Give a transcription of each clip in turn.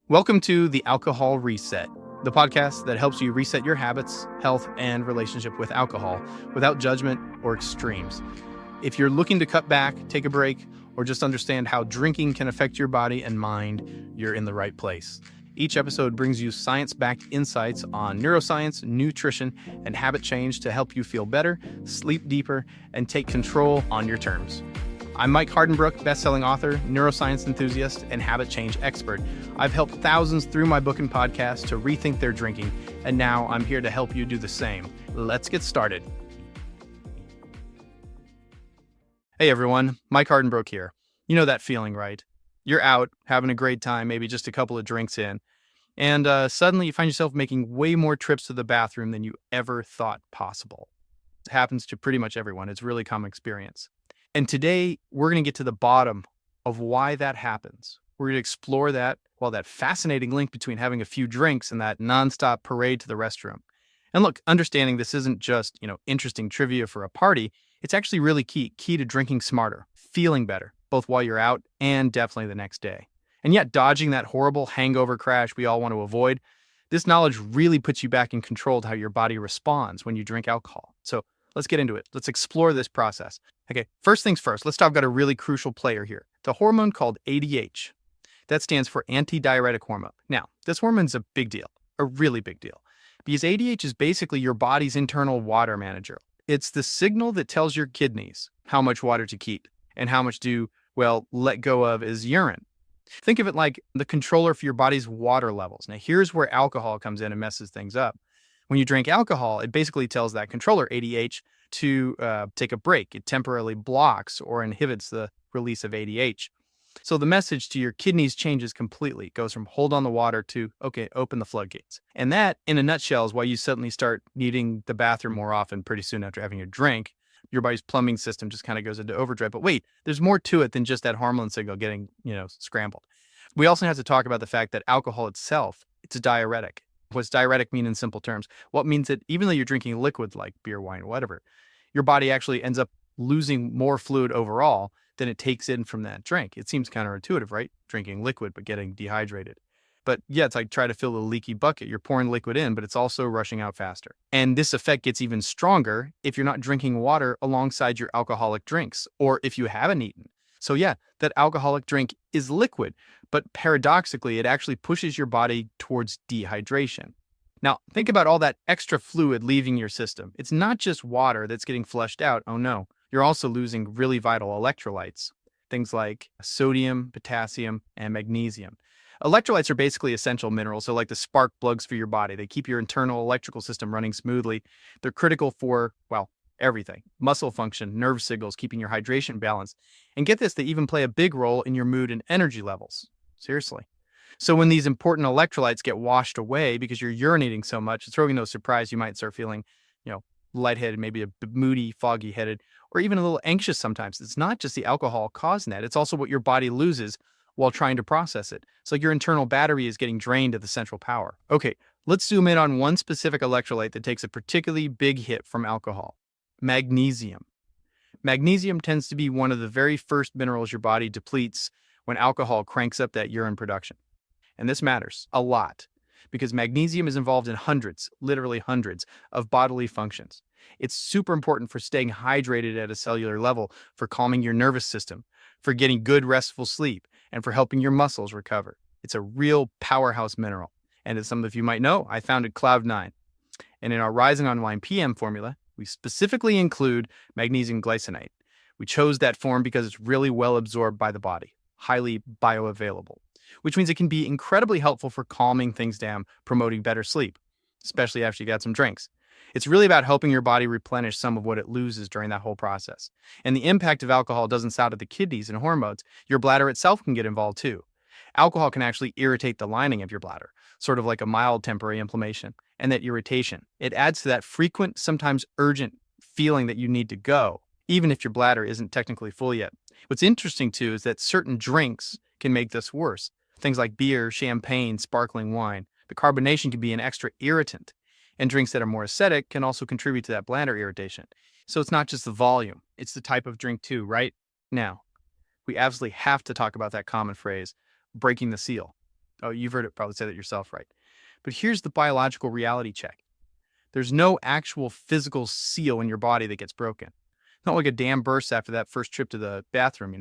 Welcome to the Alcohol Reset, the podcast that helps you reset your habits, health, and relationship with alcohol without judgment or extremes. If you're looking to cut back, take a break, or just understand how drinking can affect your body and mind, you're in the right place. Each episode brings you science-backed insights on neuroscience, nutrition, and habit change to help you feel better, sleep deeper, and take control on your terms. I'm Mike Hardenbrook, best-selling author, neuroscience enthusiast, and habit change expert. I've helped thousands through my book and podcast to rethink their drinking, and now I'm here to help you do the same. Let's get started. Hey everyone, Mike Hardenbrook here. You know that feeling, right? You're out, having a great time, maybe just a couple of drinks in, and suddenly you find yourself making way more trips to the bathroom than you ever thought possible. It happens to pretty much everyone. It's a really common experience. And today, we're going to get to the bottom of why that happens. We're going to explore that fascinating link between having a few drinks and that nonstop parade to the restroom. And look, understanding this isn't just, interesting trivia for a party. It's actually really key to drinking smarter, feeling better, both while you're out and definitely the next day. And yet, dodging that horrible hangover crash we all want to avoid, this knowledge really puts you back in control of how your body responds when you drink alcohol. So let's get into it. Let's explore this process. Okay, first things first, let's talk about a really crucial player here, the hormone called ADH. That stands for antidiuretic hormone. Now, this hormone's a big deal, a really big deal, because ADH is basically your body's internal water manager. It's the signal that tells your kidneys how much water to keep and how much to, let go of as urine. Think of it like the controller for your body's water levels. Now, here's where alcohol comes in and messes things up. When you drink alcohol, it basically tells that controller, ADH, to take a break. It temporarily blocks or inhibits the release of ADH. So the message to your kidneys changes completely. It goes from hold on the water to, okay, open the floodgates. And that, in a nutshell, is why you suddenly start needing the bathroom more often pretty soon after having a drink. Your body's plumbing system just kind of goes into overdrive. But wait, there's more to it than just that hormone signal getting, scrambled. We also have to talk about the fact that alcohol itself, it's a diuretic. What's diuretic mean in simple terms? Well, it means that even though you're drinking liquid like beer, wine, whatever, your body actually ends up losing more fluid overall than it takes in from that drink. It seems counterintuitive, right? Drinking liquid, but getting dehydrated. But yeah, it's like try to fill a leaky bucket. You're pouring liquid in, but it's also rushing out faster. And this effect gets even stronger if you're not drinking water alongside your alcoholic drinks, or if you haven't eaten. So yeah, that alcoholic drink is liquid, but paradoxically, it actually pushes your body towards dehydration. Now, think about all that extra fluid leaving your system. It's not just water that's getting flushed out. Oh no, you're also losing really vital electrolytes, things like sodium, potassium, and magnesium. Electrolytes are basically essential minerals, so like the spark plugs for your body. They keep your internal electrical system running smoothly. They're critical for, everything. Muscle function, nerve signals, keeping your hydration balanced. And get this, they even play a big role in your mood and energy levels. Seriously. So when these important electrolytes get washed away because you're urinating so much, it's really no surprise you might start feeling, lightheaded, maybe a bit moody, foggy headed, or even a little anxious sometimes. It's not just the alcohol causing that. It's also what your body loses while trying to process it. It's like your internal battery is getting drained of the central power. Okay, let's zoom in on one specific electrolyte that takes a particularly big hit from alcohol. Magnesium. Magnesium tends to be one of the very first minerals your body depletes when alcohol cranks up that urine production. And this matters a lot because magnesium is involved in hundreds, literally hundreds, of bodily functions. It's super important for staying hydrated at a cellular level, for calming your nervous system, for getting good restful sleep, and for helping your muscles recover. It's a real powerhouse mineral. And as some of you might know, I founded Cloud9. And in our Rising on Wine PM formula, we specifically include magnesium glycinate. We chose that form because it's really well absorbed by the body, highly bioavailable, which means it can be incredibly helpful for calming things down, promoting better sleep, especially after you got some drinks. It's really about helping your body replenish some of what it loses during that whole process. And the impact of alcohol doesn't stop at the kidneys and hormones. Your bladder itself can get involved too. Alcohol can actually irritate the lining of your bladder, sort of like a mild temporary inflammation. And that irritation, it adds to that frequent, sometimes urgent feeling that you need to go, even if your bladder isn't technically full yet. What's interesting too is that certain drinks can make this worse. Things like beer, champagne, sparkling wine. The carbonation can be an extra irritant. And drinks that are more acidic can also contribute to that bladder irritation. So it's not just the volume, it's the type of drink too, right? Now, we absolutely have to talk about that common phrase, breaking the seal. Oh, you've heard it probably say that yourself, right? But here's the biological reality check. There's no actual physical seal in your body that gets broken. Not like a dam bursts after that first trip to the bathroom.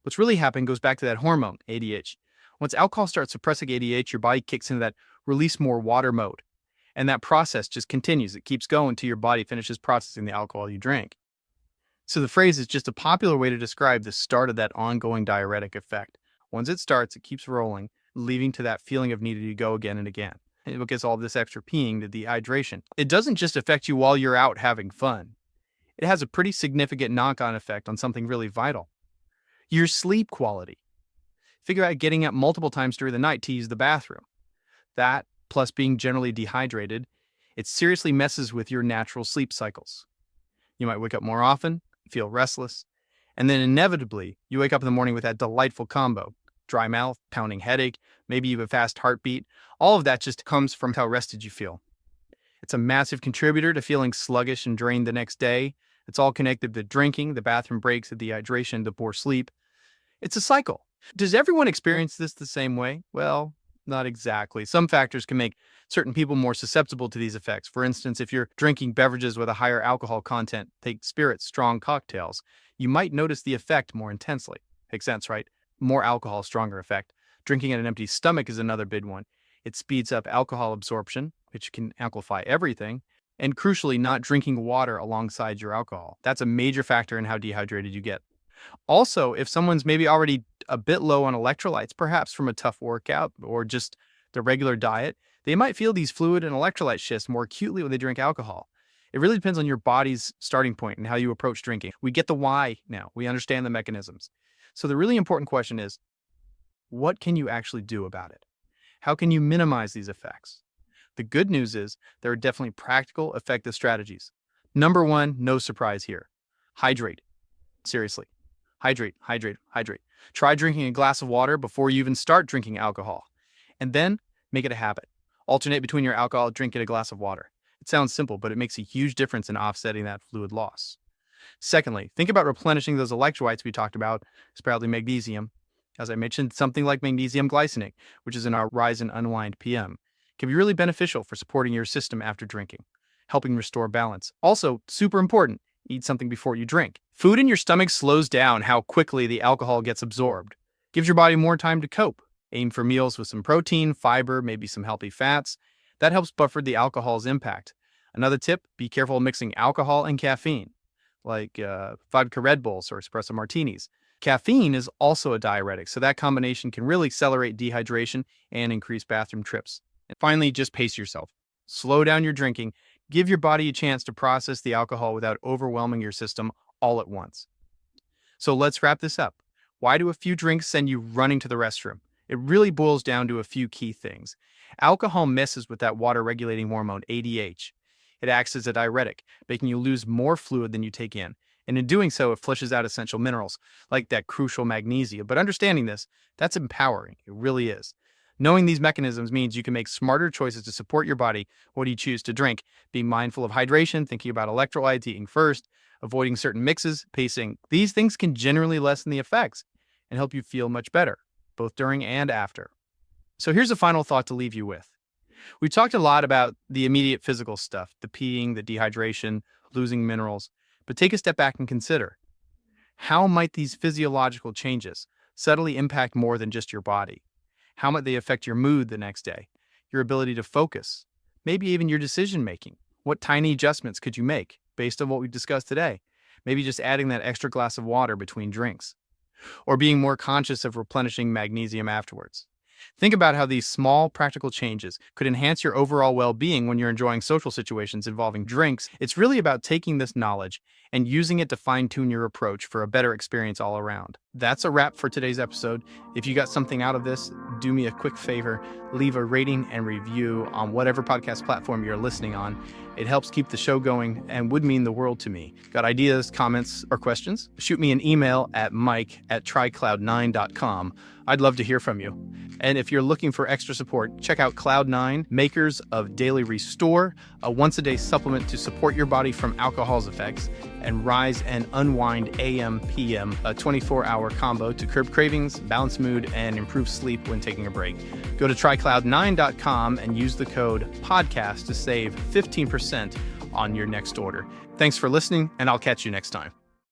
What's really happened goes back to that hormone, ADH. Once alcohol starts suppressing ADH, your body kicks into that release more water mode. And that process just continues. It keeps going until your body finishes processing the alcohol you drink. So the phrase is just a popular way to describe the start of that ongoing diuretic effect. Once it starts, it keeps rolling, leading to that feeling of needing to go again and again. And what gets all this extra peeing, the dehydration. It doesn't just affect you while you're out having fun. It has a pretty significant knock-on effect on something really vital. Your sleep quality. Figure out getting up multiple times during the night to use the bathroom. That, plus being generally dehydrated, it seriously messes with your natural sleep cycles. You might wake up more often, feel restless, and then inevitably, you wake up in the morning with that delightful combo. Dry mouth, pounding headache, maybe you have a fast heartbeat. All of that just comes from how rested you feel. It's a massive contributor to feeling sluggish and drained the next day. It's all connected to drinking, the bathroom breaks, the dehydration, the poor sleep. It's a cycle. Does everyone experience this the same way? Well, not exactly. Some factors can make certain people more susceptible to these effects. For instance, if you're drinking beverages with a higher alcohol content, take spirits, strong cocktails, you might notice the effect more intensely. Makes sense, right? More alcohol, stronger effect. Drinking at an empty stomach is another big one. It speeds up alcohol absorption, which can amplify everything, and crucially, not drinking water alongside your alcohol. That's a major factor in how dehydrated you get. Also, if someone's maybe already a bit low on electrolytes, perhaps from a tough workout or just the regular diet, they might feel these fluid and electrolyte shifts more acutely when they drink alcohol. It really depends on your body's starting point and how you approach drinking. We get the why now. We understand the mechanisms. So the really important question is, what can you actually do about it? How can you minimize these effects? The good news is there are definitely practical, effective strategies. Number one, no surprise here. Hydrate. Seriously. Hydrate, hydrate, hydrate. Try drinking a glass of water before you even start drinking alcohol. And then make it a habit. Alternate between your alcohol, drinking a glass of water. It sounds simple, but it makes a huge difference in offsetting that fluid loss. Secondly, think about replenishing those electrolytes we talked about, especially magnesium. As I mentioned, something like magnesium glycinate, which is in our Rise and Unwind PM, can be really beneficial for supporting your system after drinking, helping restore balance. Also, super important, eat something before you drink. Food in your stomach slows down how quickly the alcohol gets absorbed, gives your body more time to cope. Aim for meals with some protein, fiber, maybe some healthy fats. That helps buffer the alcohol's impact. Another tip, be careful of mixing alcohol and caffeine, like vodka Red Bulls or espresso martinis. Caffeine is also a diuretic, so that combination can really accelerate dehydration and increase bathroom trips. And finally, just pace yourself. Slow down your drinking. Give your body a chance to process the alcohol without overwhelming your system all at once. So let's wrap this up. Why do a few drinks send you running to the restroom? It really boils down to a few key things. Alcohol messes with that water-regulating hormone, ADH. It acts as a diuretic, making you lose more fluid than you take in. And in doing so, it flushes out essential minerals, like that crucial magnesium. But understanding this, that's empowering. It really is. Knowing these mechanisms means you can make smarter choices to support your body. What do you choose to drink? Being mindful of hydration, thinking about electrolytes, eating first, avoiding certain mixes, pacing. These things can generally lessen the effects and help you feel much better, both during and after. So here's a final thought to leave you with. We talked a lot about the immediate physical stuff, the peeing, the dehydration, losing minerals. But take a step back and consider, how might these physiological changes subtly impact more than just your body? How might they affect your mood the next day, your ability to focus, maybe even your decision-making? What tiny adjustments could you make based on what we discussed today? Maybe just adding that extra glass of water between drinks, or being more conscious of replenishing magnesium afterwards. Think about how these small, practical changes could enhance your overall well-being when you're enjoying social situations involving drinks. It's really about taking this knowledge and using it to fine-tune your approach for a better experience all around. That's a wrap for today's episode. If you got something out of this, do me a quick favor, leave a rating and review on whatever podcast platform you're listening on. It helps keep the show going and would mean the world to me. Got ideas, comments, or questions? Shoot me an email at mike@trycloud9.com. I'd love to hear from you. And if you're looking for extra support, check out Cloud9, makers of Daily Restore, a once-a-day supplement to support your body from alcohol's effects, and Rise and Unwind AM/PM, a 24-hour hour combo to curb cravings, balance mood, and improve sleep when taking a break. Go to trycloud9.com and use the code PODCAST to save 15% on your next order. Thanks for listening, and I'll catch you next time.